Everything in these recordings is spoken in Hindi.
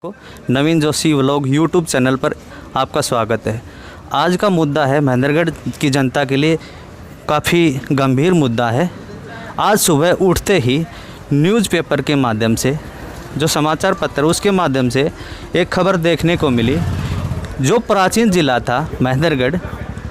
को नवीन जोशी व्लॉग यूट्यूब चैनल पर आपका स्वागत है। आज का मुद्दा है महेंद्रगढ़ की जनता के लिए काफ़ी गंभीर मुद्दा है। आज सुबह उठते ही न्यूज़पेपर के माध्यम से, जो समाचार पत्र उसके माध्यम से एक खबर देखने को मिली। जो प्राचीन ज़िला था महेंद्रगढ़,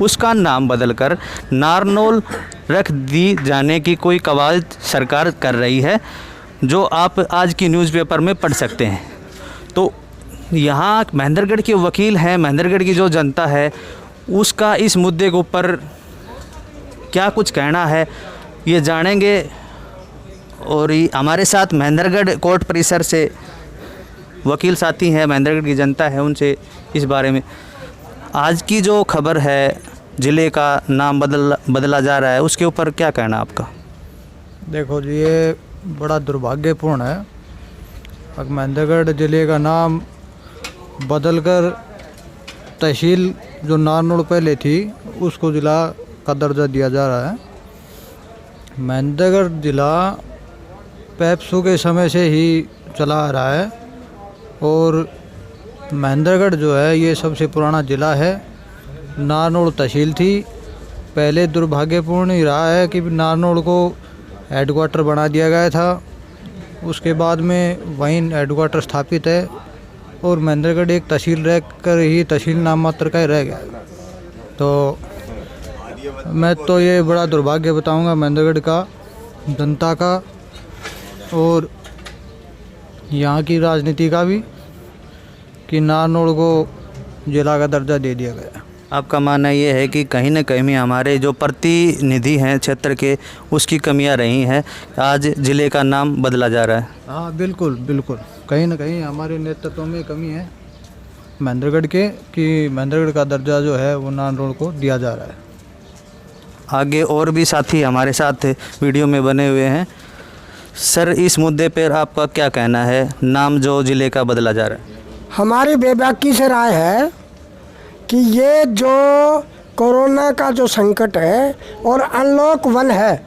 उसका नाम बदलकर नारनौल रख दी जाने की कोई कवायद सरकार कर रही है, जो आप आज की न्यूज़पेपर में पढ़ सकते हैं। तो यहाँ महेंद्रगढ़ के वकील हैं, महेंद्रगढ़ की जो जनता है उसका इस मुद्दे के ऊपर क्या कुछ कहना है ये जानेंगे। और हमारे साथ महेंद्रगढ़ कोर्ट परिसर से वकील साथी हैं, महेंद्रगढ़ की जनता है, उनसे इस बारे में आज की जो खबर है ज़िले का नाम बदला जा रहा है उसके ऊपर क्या कहना आपका? देखो जी, ये बड़ा दुर्भाग्यपूर्ण है। अब महेंद्रगढ़ ज़िले का नाम बदलकर तहसील जो नारनौल पहले थी उसको ज़िला का दर्जा दिया जा रहा है। महेंद्रगढ़ ज़िला पेप्सू के समय से ही चला आ रहा है और महेंद्रगढ़ जो है ये सबसे पुराना ज़िला है। नारनौल तहसील थी पहले। दुर्भाग्यपूर्ण ही रहा है कि नारनौल को हेडक्वार्टर बना दिया गया था, उसके बाद में वहीं हेडक्वार्टर स्थापित है और महेंद्रगढ़ एक तहसील रह कर ही तहसील नाम मात्र का ही रह गया। तो मैं तो ये बड़ा दुर्भाग्य बताऊंगा महेंद्रगढ़ का, जनता का और यहाँ की राजनीति का भी, कि नारनौल को जिला का दर्जा दे दिया गया। आपका मानना ये है कि कहीं न कहीं हमारे जो प्रतिनिधि हैं क्षेत्र के उसकी कमियां रही हैं, आज ज़िले का नाम बदला जा रहा है? हाँ बिल्कुल बिल्कुल, कहीं न कहीं हमारे नेतृत्व में कमी है महेंद्रगढ़ के, कि महेंद्रगढ़ का दर्जा जो है वो नारनौल को दिया जा रहा है। आगे और भी साथी हमारे साथ वीडियो में बने हुए हैं। सर, इस मुद्दे पर आपका क्या कहना है, नाम जो ज़िले का बदला जा रहा है? हमारी बेबाकी से राय है कि ये जो कोरोना का जो संकट है और अनलॉक 1 है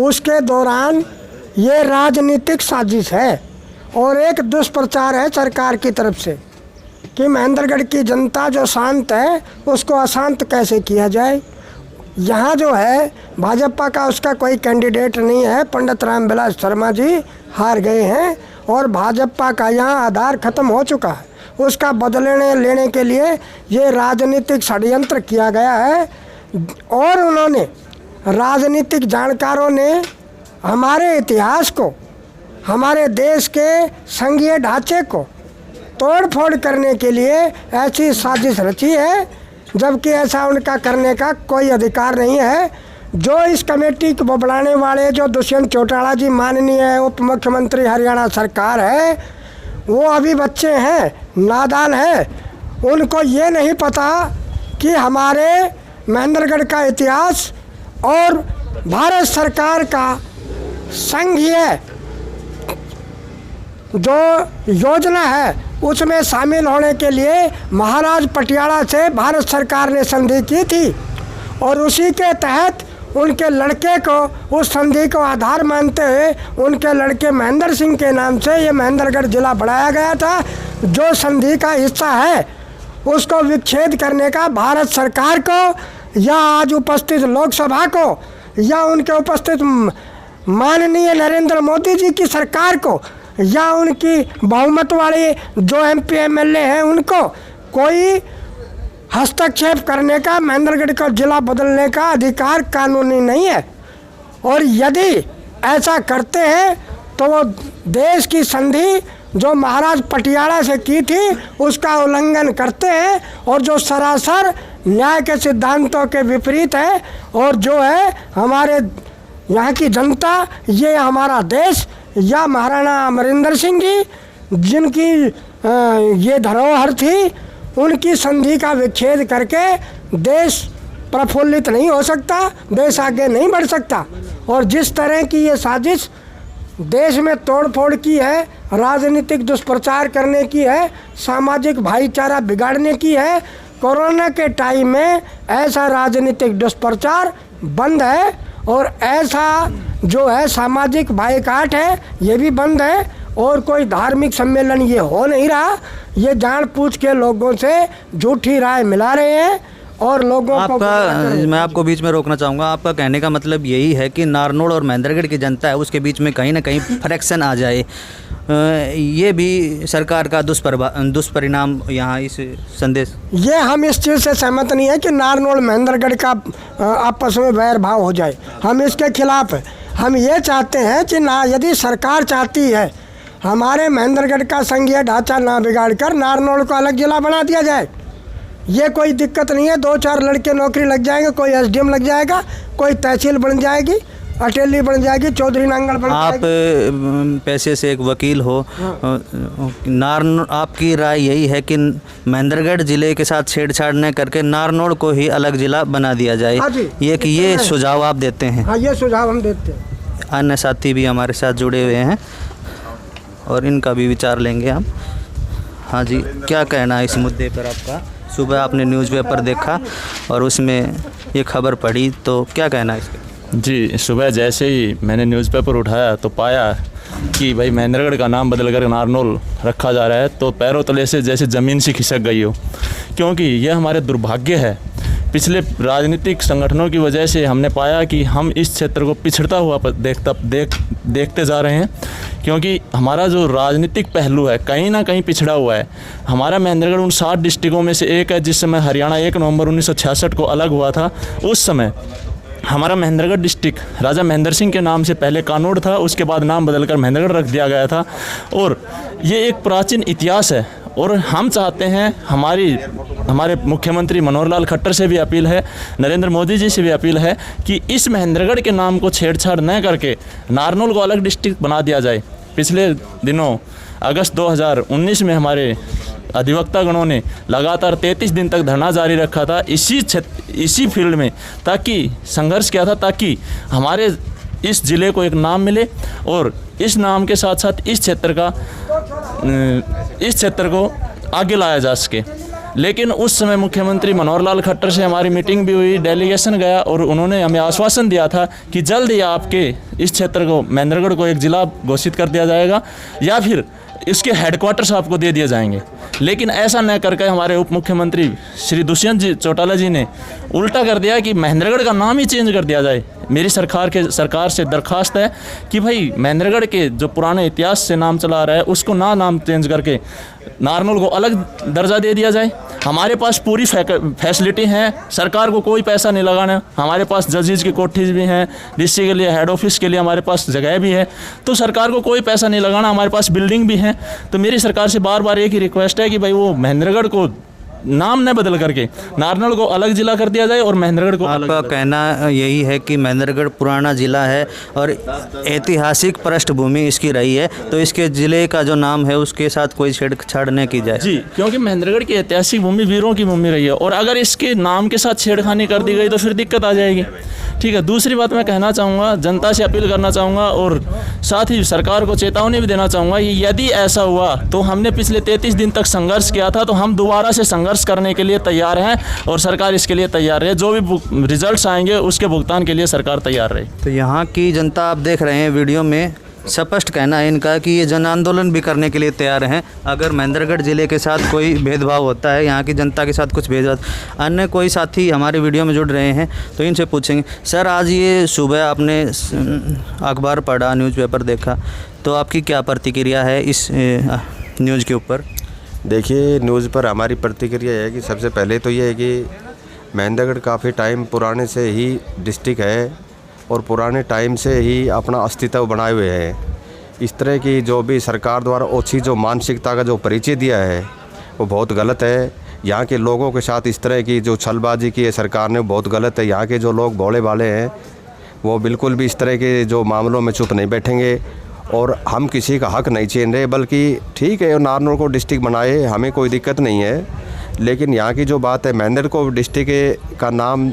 उसके दौरान ये राजनीतिक साजिश है और एक दुष्प्रचार है सरकार की तरफ से कि महेंद्रगढ़ की जनता जो शांत है उसको अशांत कैसे किया जाए। यहाँ जो है भाजपा का उसका कोई कैंडिडेट नहीं है, पंडित रामविलास शर्मा जी हार गए हैं और भाजपा का यहाँ आधार खत्म हो चुका है। उसका बदलने लेने के लिए ये राजनीतिक षड्यंत्र किया गया है और उन्होंने राजनीतिक जानकारों ने हमारे इतिहास को, हमारे देश के संघीय ढांचे को तोड़ फोड़ करने के लिए ऐसी साजिश रची है, जबकि ऐसा उनका करने का कोई अधिकार नहीं है। जो इस कमेटी को बढ़ाने वाले जो दुष्यंत चौटाला जी माननीय उप मुख्यमंत्री हरियाणा सरकार है, वो अभी बच्चे हैं, नादान हैं। उनको ये नहीं पता कि हमारे महेंद्रगढ़ का इतिहास और भारत सरकार का संघीय जो योजना है उसमें शामिल होने के लिए महाराज पटियाला से भारत सरकार ने संधि की थी और उसी के तहत उनके लड़के को उस संधि को आधार मानते हुए उनके लड़के महेंद्र सिंह के नाम से ये महेंद्रगढ़ जिला बढ़ाया गया था। जो संधि का हिस्सा है उसको विच्छेद करने का भारत सरकार को या आज उपस्थित लोकसभा को या उनके उपस्थित माननीय नरेंद्र मोदी जी की सरकार को या उनकी बहुमत वाले जो MP MLA हैं उनको कोई हस्तक्षेप करने का, महेंद्रगढ़ का जिला बदलने का अधिकार कानूनी नहीं है। और यदि ऐसा करते हैं तो वो देश की संधि जो महाराज पटियाला से की थी उसका उल्लंघन करते हैं और जो सरासर न्याय के सिद्धांतों के विपरीत है। और जो है हमारे यहाँ की जनता, ये हमारा देश या महाराणा अमरिंदर सिंह जी जिनकी ये धरोहर थी, उनकी संधि का विच्छेद करके देश प्रफुल्लित नहीं हो सकता, देश आगे नहीं बढ़ सकता। और जिस तरह की ये साजिश देश में तोड़फोड़ की है, राजनीतिक दुष्प्रचार करने की है, सामाजिक भाईचारा बिगाड़ने की है, कोरोना के टाइम में ऐसा राजनीतिक दुष्प्रचार बंद है और ऐसा जो है सामाजिक बाइकाट है ये भी बंद है। और कोई धार्मिक सम्मेलन ये हो नहीं रहा। ये जानबूझ के लोगों से झूठी राय मिला रहे हैं और लोगों को मैं आपको बीच में रोकना चाहूँगा। आपका कहने का मतलब यही है कि नारनौल और महेंद्रगढ़ की जनता है उसके बीच में कहीं ना कहीं फ्रैक्शन आ जाए, ये भी सरकार का दुष्परिणाम यहाँ इस संदेश। ये हम इस चीज़ से सहमत नहीं है कि नारनौल महेंद्रगढ़ का आपस में वैर भाव हो जाए, हम इसके खिलाफ है। हम ये चाहते हैं कि यदि सरकार चाहती है हमारे महेंद्रगढ़ का संघीय ढांचा ना बिगाड़ कर नारनौल को अलग जिला बना दिया जाए। ये कोई दिक्कत नहीं है, 2-4 लड़के नौकरी लग जाएंगे, कोई एसडीएम लग जाएगा, कोई तहसील बन जाएगी, अटेली बन जाएगी, चौधरी नांगल बन जाएगी। आप पैसे से एक वकील हो, आपकी राय यही है कि महेंद्रगढ़ जिले के साथ छेड़छाड़ न करके नारनौल को ही अलग जिला बना दिया जाए। हाँ जी, ये सुझाव आप देते हैं? हाँ, ये सुझाव हम देते हैं। अन्य साथी भी हमारे साथ जुड़े हुए हैं और इनका भी विचार लेंगे हम। हाँ जी, क्या कहना है इस मुद्दे पर आपका? सुबह आपने न्यूज़पेपर देखा और उसमें ये खबर पढ़ी, तो क्या कहना है इसका? जी, सुबह जैसे ही मैंने न्यूज़पेपर उठाया तो पाया कि भाई महेंद्रगढ़ का नाम बदलकर नारनौल रखा जा रहा है, तो पैरों तले से जैसे ज़मीन से खिसक गई हो, क्योंकि यह हमारे दुर्भाग्य है। पिछले राजनीतिक संगठनों की वजह से हमने पाया कि हम इस क्षेत्र को पिछड़ता हुआ देखते जा रहे हैं, क्योंकि हमारा जो राजनीतिक पहलू है कहीं ना कहीं पिछड़ा हुआ है। हमारा महेंद्रगढ़ उन 7 डिस्ट्रिक्टों में से एक है जिस समय हरियाणा 1 नवंबर 1966 को अलग हुआ था। उस समय हमारा महेंद्रगढ़ डिस्ट्रिक्ट राजा महेंद्र सिंह के नाम से पहले कानोड़ था, उसके बाद नाम बदलकर महेंद्रगढ़ रख दिया गया था। और ये एक प्राचीन इतिहास है और हम चाहते हैं, हमारे मुख्यमंत्री मनोहर लाल खट्टर से भी अपील है, नरेंद्र मोदी जी से भी अपील है कि इस महेंद्रगढ़ के नाम को छेड़छाड़ न करके नारनौल को अलग डिस्ट्रिक्ट बना दिया जाए। पिछले दिनों अगस्त 2019 में हमारे अधिवक्ता गणों ने लगातार 33 दिन तक धरना जारी रखा था इसी फील्ड में, ताकि संघर्ष किया था ताकि हमारे इस ज़िले को एक नाम मिले और इस नाम के साथ साथ इस क्षेत्र को आगे लाया जा सके। लेकिन उस समय मुख्यमंत्री मनोहर लाल खट्टर से हमारी मीटिंग भी हुई, डेलीगेशन गया और उन्होंने हमें आश्वासन दिया था कि जल्द ही आपके इस क्षेत्र को महेंद्रगढ़ को एक ज़िला घोषित कर दिया जाएगा या फिर इसके हेडक्वार्टर्स आपको दे दिए जाएंगे। लेकिन ऐसा न करके हमारे उप मुख्यमंत्री श्री दुष्यंत जी चौटाला जी ने उल्टा कर दिया कि महेंद्रगढ़ का नाम ही चेंज कर दिया जाए। मेरी सरकार से दरख्वास्त है कि भाई महेंद्रगढ़ के जो पुराने इतिहास से नाम चला रहा है उसको नाम चेंज करके नारनौल को अलग दर्जा दे दिया जाए। हमारे पास पूरी फैसिलिटी है, सरकार को कोई पैसा नहीं लगाना। हमारे पास जजेज की कोठीज भी हैं, डिस्ट्रिक्ट के लिए हेड ऑफिस के लिए हमारे पास जगह भी है, तो सरकार को कोई पैसा नहीं लगाना। हमारे पास बिल्डिंग भी है। तो मेरी सरकार से बार बार एक ही रिक्वेस्ट है कि भाई वो महेंद्रगढ़ को नाम न बदल करके नारनौल को अलग जिला कर दिया जाए और महेंद्रगढ़ को आपका कहना यही है कि महेंद्रगढ़ पुराना ज़िला है और ऐतिहासिक पृष्ठभूमि इसकी रही है, तो इसके ज़िले का जो नाम है उसके साथ कोई छेड़छाड़ न की जाए। जी, क्योंकि महेंद्रगढ़ की ऐतिहासिक भूमि वीरों की भूमि रही है और अगर इसके नाम के साथ छेड़खानी कर दी गई तो फिर दिक्कत आ जाएगी। ठीक है, दूसरी बात मैं कहना चाहूँगा, जनता से अपील करना चाहूँगा और साथ ही सरकार को चेतावनी भी देना चाहूँगा, यदि ऐसा हुआ तो हमने पिछले 33 दिन तक संघर्ष किया था, तो हम दोबारा से संघर्ष करने के लिए तैयार हैं और सरकार इसके लिए तैयार है। जो भी रिजल्ट्स आएंगे उसके भुगतान के लिए सरकार तैयार रहे। तो यहाँ की जनता आप देख रहे हैं वीडियो में, स्पष्ट कहना है इनका कि ये जन आंदोलन भी करने के लिए तैयार हैं अगर महेंद्रगढ़ ज़िले के साथ कोई भेदभाव होता है, यहाँ की जनता के साथ कुछ भेदभाव। अन्य कोई साथी हमारे वीडियो में जुड़ रहे हैं तो इनसे पूछेंगे। सर, आज ये सुबह आपने अखबार पढ़ा, न्यूज़पेपर देखा, तो आपकी क्या प्रतिक्रिया है इस न्यूज़ के ऊपर? देखिए, न्यूज़ पर हमारी प्रतिक्रिया है कि सबसे पहले तो ये है कि महेंद्रगढ़ काफ़ी टाइम पुराने से ही डिस्ट्रिक्ट है और पुराने टाइम से ही अपना अस्तित्व बनाए हुए हैं। इस तरह की जो भी सरकार द्वारा ओछी जो मानसिकता का जो परिचय दिया है वो बहुत गलत है। यहाँ के लोगों के साथ इस तरह की जो छलबाजी की है सरकार ने, बहुत गलत है। यहाँ के जो लोग भोले भाले हैं वो बिल्कुल भी इस तरह के जो मामलों में चुप नहीं बैठेंगे और हम किसी का हक नहीं छीन रहे, बल्कि ठीक है नारनौल को डिस्ट्रिक्ट बनाए, हमें कोई दिक्कत नहीं है। लेकिन यहाँ की जो बात है, महेंद्रगढ़ को डिस्ट्रिक्ट का नाम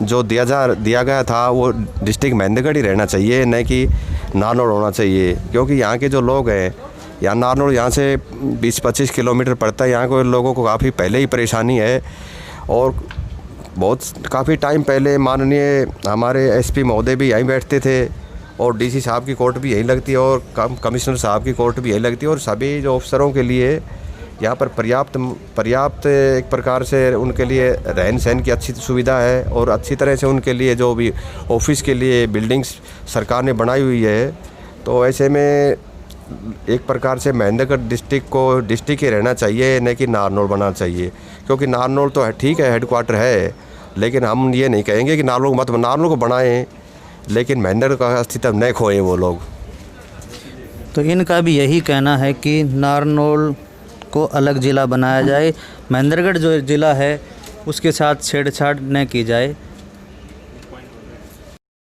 जो दिया गया था वो डिस्ट्रिक्ट महेंद्रगढ़ ही रहना चाहिए, न कि नारनौल होना चाहिए। क्योंकि यहाँ के जो लोग हैं, यहाँ नारनौल यहाँ से 20-25 किलोमीटर पड़ता है। यहाँ के लोगों को काफ़ी पहले ही परेशानी है और काफ़ी टाइम पहले माननीय हमारे एसपी महोदय भी यहीं बैठते थे और डीसी साहब की कोर्ट भी यहीं लगती है और कमिश्नर साहब की कोर्ट भी यहीं लगती है। और सभी जो अफसरों के लिए यहाँ पर पर्याप्त एक प्रकार से उनके लिए रहन सहन की अच्छी सुविधा है और अच्छी तरह से उनके लिए जो भी ऑफिस के लिए बिल्डिंग्स सरकार ने बनाई हुई है। तो ऐसे में एक प्रकार से महेंद्रगढ़ डिस्ट्रिक्ट को डिस्ट्रिक्ट ही रहना चाहिए, न कि नारनौल बनाना चाहिए। क्योंकि नारनौल तो है ठीक है, हेडक्वार्टर है, लेकिन हम ये नहीं कहेंगे कि नारनौल को बनाएं, लेकिन महेंद्रगढ़ का अस्तित्व न खोएं वो लोग। तो इनका भी यही कहना है कि नारनौल को अलग ज़िला बनाया जाए, महेंद्रगढ़ जो ज़िला है उसके साथ छेड़छाड़ न की जाए।